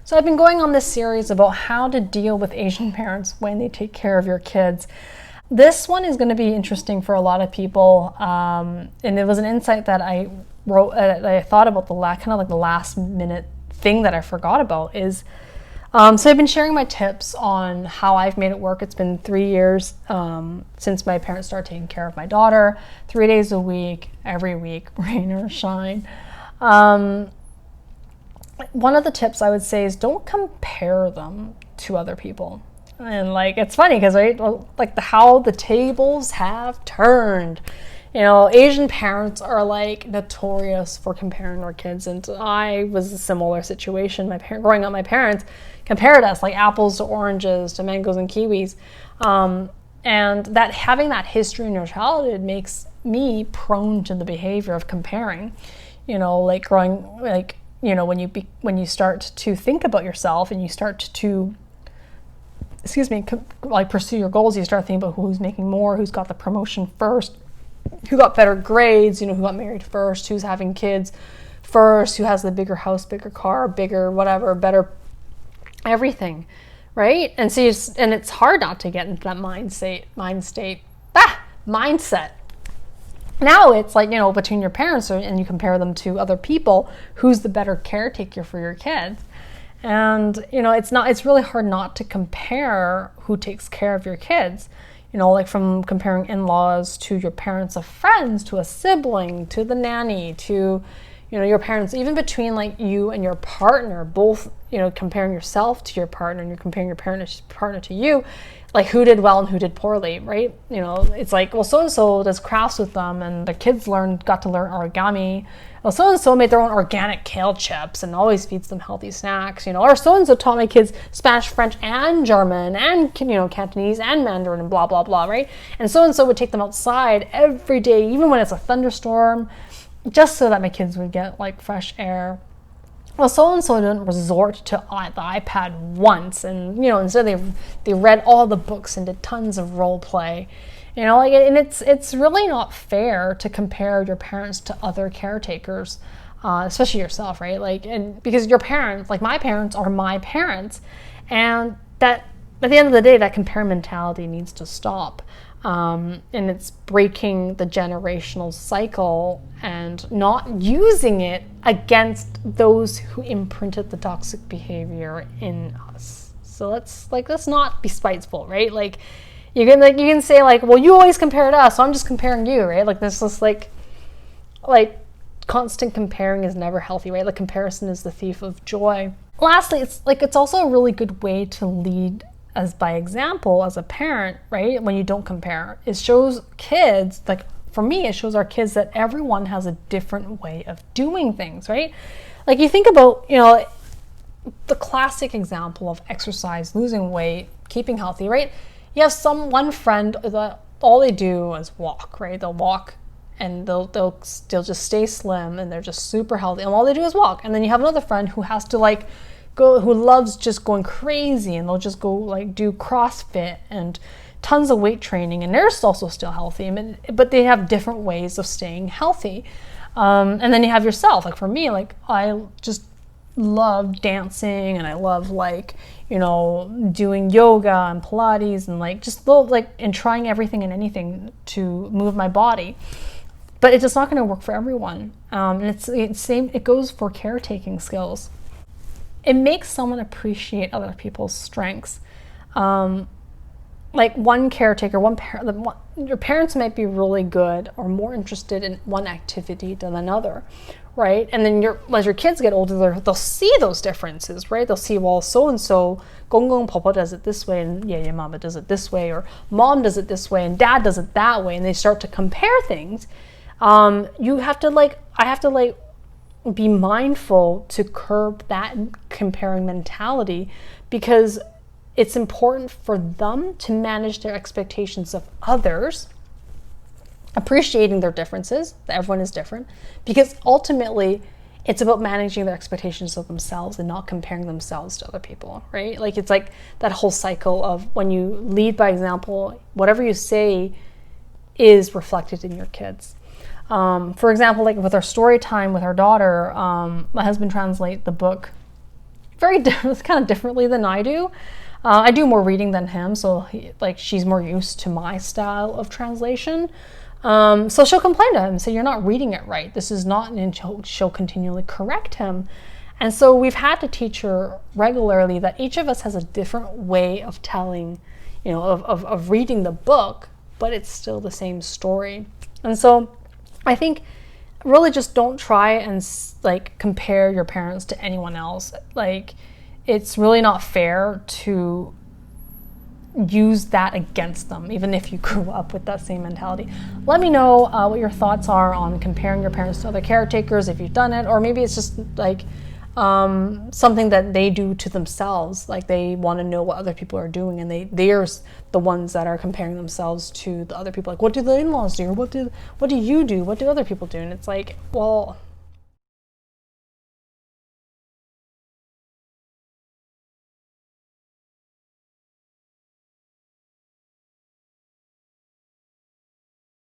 So I've been going on this series about how to deal with Asian parents when they take care of your kids. This one is going to be interesting for a lot of people, and it was an insight that I wrote, that I thought about the last minute thing that I forgot about is, so I've been sharing my tips on how I've made it work. It's been 3 years since my parents started taking care of my daughter, 3 days a week, every week, rain or shine. One of the tips I would say is don't compare them to other people. And it's funny because how the tables have turned. Asian parents are notorious for comparing their kids, and I was a similar situation. Growing up, my parents compared us like apples to oranges to mangoes and kiwis, and that having that history in your childhood makes me prone to the behavior of comparing. When you start to think about yourself and you start to pursue your goals, you start thinking about who's making more, who's got the promotion first, who got better grades, who got married first, who's having kids first, who has the bigger house, bigger car, bigger whatever, better everything, right? And so and it's hard not to get into that mindset. Now it's between your parents and you compare them to other people, who's the better caretaker for your kids. And it's really hard not to compare who takes care of your kids. From comparing in-laws to your parents of friends, to a sibling, to the nanny, to your parents, even between you and your partner, both comparing yourself to your partner and you're comparing your partner to you, who did well and who did poorly, right? It's so-and-so does crafts with them and the kids got to learn origami. Well, so-and-so made their own organic kale chips and always feeds them healthy snacks, or so-and-so taught my kids Spanish, French, and German, and, Cantonese, and Mandarin, and blah, blah, blah, right? And so-and-so would take them outside every day, even when it's a thunderstorm, just so that my kids would get, fresh air. Well, so-and-so didn't resort to the iPad once, and, instead they read all the books and did tons of role play. And it's really not fair to compare your parents to other caretakers, especially yourself, right? And because your parents, my parents, are my parents, and that at the end of the day, that compare mentality needs to stop. And it's breaking the generational cycle and not using it against those who imprinted the toxic behavior in us. So let's not be spiteful, right? You can say well, you always compare to us, so I'm just comparing you, right? This is constant comparing is never healthy, right? Comparison is the thief of joy. Lastly, it's also a really good way to lead as by example as a parent, right? When you don't compare, it shows kids, for me, it shows our kids that everyone has a different way of doing things, right? You think about, the classic example of exercise, losing weight, keeping healthy, right? You have one friend that all they do is walk, right? They'll walk and they'll just stay slim and they're just super healthy, and all they do is walk. And then you have another friend who has to who loves just going crazy, and they'll just go do CrossFit and tons of weight training, and they're also still healthy, but they have different ways of staying healthy. And then you have yourself. For me, I just love dancing, and I love doing yoga and Pilates, and and trying everything and anything to move my body. But it's just not going to work for everyone. And it's same. It goes for caretaking skills. It makes someone appreciate other people's strengths. One caretaker, your parents might be really good or more interested in one activity than another, right? And then as your kids get older, they'll see those differences, right? They'll see, well, so-and-so, Gong Papa does it this way, and yeah, Mama does it this way, or Mom does it this way, and Dad does it that way, and they start to compare things. I have to be mindful to curb that comparing mentality, because it's important for them to manage their expectations of others, appreciating their differences, that everyone is different, because ultimately it's about managing their expectations of themselves and not comparing themselves to other people, right? It's that whole cycle of when you lead by example, whatever you say is reflected in your kids. For example, with our story time with our daughter, my husband translates the book it's kind of differently than I do. I do more reading than him, so she's more used to my style of translation. So she'll complain to him, say, you're not reading it right. This is not, and she'll continually correct him. And so we've had to teach her regularly that each of us has a different way of telling, of reading the book, but it's still the same story. And so I think really just don't try and compare your parents to anyone else. It's really not fair to use that against them, even if you grew up with that same mentality. Let me know what your thoughts are on comparing your parents to other caretakers, if you've done it, or maybe it's just something that they do to themselves. They want to know what other people are doing, and they're the ones that are comparing themselves to the other people. What do the in-laws do? Or what do you do? What do other people do? And it's well,